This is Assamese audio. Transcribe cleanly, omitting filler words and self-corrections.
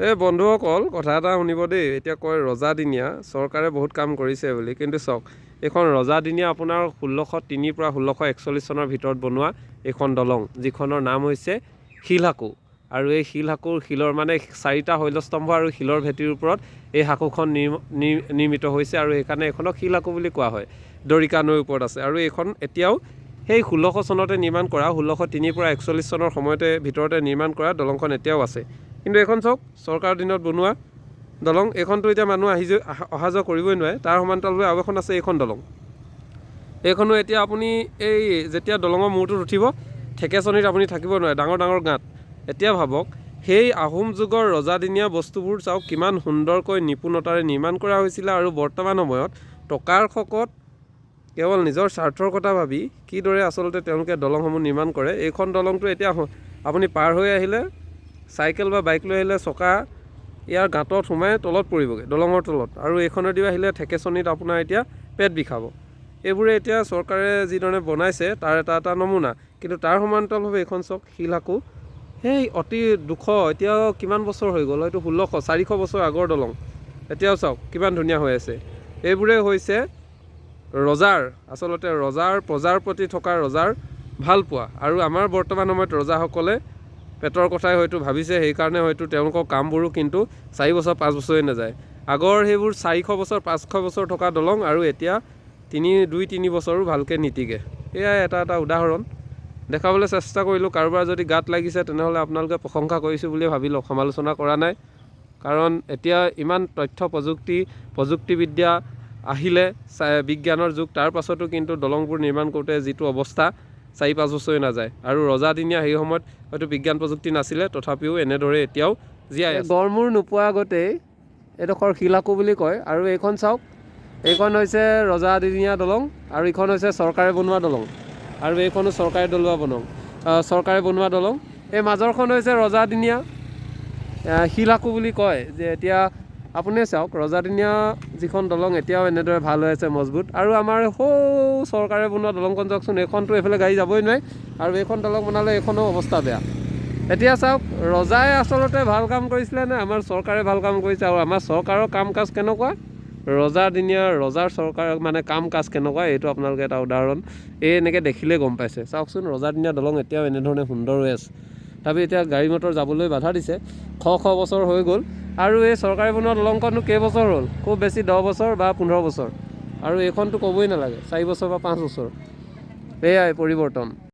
এই বন্ধুসকল কথা এটা শুনিব দেই। এতিয়া কয় ৰজাদিনীয়া চৰকাৰে বহুত কাম কৰিছে বুলি, কিন্তু চাওক এইখন ৰজাদিনীয়া আপোনাৰ 1603 পৰা 1641 চনৰ ভিতৰত বনোৱা এইখন দলং, যিখনৰ নাম হৈছে শিলহাকু। আৰু এই শিলহাকুৰ শিলৰ মানে 4টা শৈলস্তম্ভ আৰু শিলৰ ভেটিৰ ওপৰত এই হাকুখন নিৰ্মিত হৈছে, আৰু সেইকাৰণে এইখনক শিলহাকু বুলি কোৱা হয়। দৰিকা নৈৰ ওপৰত আছে, আৰু এইখন এতিয়াও সেই 1600 চনতে নিৰ্মাণ কৰা, 1603 পৰা 41 চনৰ সময়তে ভিতৰতে নিৰ্মাণ কৰা দলংখন এতিয়াও আছে। কিন্তু এইখন চাওক চৰকাৰৰ দিনত বনোৱা দলং, এইখনতো এতিয়া মানুহ অহা যোৱা কৰিবই নোৱাৰে। তাৰ সমান্তৰালভাৱে আৰু এখন আছে এইখন দলং। এইখনো এতিয়া আপুনি এই যেতিয়া দলঙৰ মূৰটোত উঠিব, ঠেকেচনীত আপুনি থাকিব নোৱাৰে, ডাঙৰ ডাঙৰ গাঁত। এতিয়া ভাবক সেই আহোম যুগৰ ৰজাদিনীয়া বস্তুবোৰ চাওক কিমান সুন্দৰকৈ নিপুণতাৰে নিৰ্মাণ কৰা হৈছিলে, আৰু বৰ্তমান সময়ত টকাৰ শকত কেৱল নিজৰ স্বাৰ্থৰ কথা ভাবি কিদৰে আচলতে তেওঁলোকে দলংসমূহ নিৰ্মাণ কৰে। এইখন দলংটো এতিয়া আপুনি পাৰ হৈ আহিলে, চাইকেল বা বাইক লৈ আহিলে চকা ইয়াৰ গাঁতত সোমাই তলত পৰিবগৈ, দলঙৰ তলত। আৰু এইখনেদি আহিলে ঠেকেচনীত আপোনাৰ এতিয়া পেট বিষাব। এইবোৰে এতিয়া চৰকাৰে যিধৰণে বনাইছে তাৰ এটা নমুনা। কিন্তু তাৰ সমান্তৰালভাৱে এইখন চাওক শিলহাকু, সেই অতি দুশ, এতিয়াও কিমান বছৰ হৈ গ'ল, হয়তো 400 বছৰ আগৰ দলং, এতিয়াও চাওক কিমান ধুনীয়া হৈ আছে। এইবোৰে হৈছে ৰজাৰ, আচলতে ৰজাৰ প্ৰজাৰ প্ৰতি থকা ৰজাৰ ভাল পোৱা। আৰু আমাৰ বৰ্তমান সময়ত ৰজাসকলে পেটৰ কথাই হয়তো ভাবিছে, সেইকাৰণে হয়তো তেওঁলোকৰ কামবোৰো কিন্তু 4 বছৰ 5 বছৰেই নাযায়। আগৰ সেইবোৰ 400 বছৰ 500 বছৰ থকা দলং, আৰু এতিয়া 2-3 বছৰো ভালকৈ নীতিকে। এয়াই এটা উদাহৰণ দেখাবলৈ চেষ্টা কৰিলোঁ। কাৰোবাৰ যদি গাত লাগিছে তেনেহ'লে আপোনালোকে প্ৰশংসা কৰিছোঁ বুলিয়ে ভাবি লওক, সমালোচনা কৰা নাই। কাৰণ এতিয়া ইমান তথ্য প্ৰযুক্তিবিদ্যা আহিলে, বিজ্ঞানৰ যুগ, তাৰ পাছতো কিন্তু দলংবোৰ নিৰ্মাণ কৰোঁতে যিটো অৱস্থা 4-5 বছৰে নাযায়। আৰু ৰজাদিনীয়া সেই সময়ত হয়তো বিজ্ঞান প্ৰযুক্তি নাছিলে, তথাপিও এনেদৰে এতিয়াও জীয়াই আছে। গড়মূৰ নোপোৱা আগতেই এইডোখৰ শিলহাকু বুলি কয়। আৰু এইখন চাওক, এইখন হৈছে ৰজাদিনীয়া দলং, আৰু এইখন হৈছে চৰকাৰে বনোৱা দলং, আৰু এইখনো চৰকাৰে বনোৱা দলং। এই মাজৰখন হৈছে ৰজাদিনীয়া শিলহাকু বুলি কয়। যে এতিয়া আপুনি চাওক ৰজাদিনীয়া যিখন দলং এতিয়াও এনেদৰে ভাল হৈ আছে, মজবুত। আৰু আমাৰ চৰকাৰে বনোৱা দলংখন চাওকচোন, এইখনতো এইফালে গাড়ী যাবই নোৱাৰে, আৰু এইখন দলং বনালে এইখনো অৱস্থা বেয়া। এতিয়া চাওক ৰজাই আচলতে ভাল কাম কৰিছিলে নে আমাৰ চৰকাৰে ভাল কাম কৰিছে, আৰু আমাৰ চৰকাৰৰ কাম কাজ কেনেকুৱা, ৰজাৰ চৰকাৰ মানে কাম কাজ কেনেকুৱা, এইটো আপোনালোকে এটা উদাহৰণ এনেকৈ দেখিলেই গম পাইছে। চাওকচোন ৰজাদিনীয়া দলং এতিয়াও এনেধৰণে সুন্দৰ হৈ আছে। তথাপি এতিয়া গাড়ী মটৰ যাবলৈ বাধা দিছে। শ বছৰ হৈ গ'ল, আৰু এই চৰকাৰে বনোৱা দলংখননো কেইবছৰ হ'ল, খুব বেছি 10 বছৰ বা 15 বছৰ। আৰু এইখনতো ক'বই নালাগে, 4 বছৰ বা 5 বছৰ। এয়াই পৰিৱৰ্তন।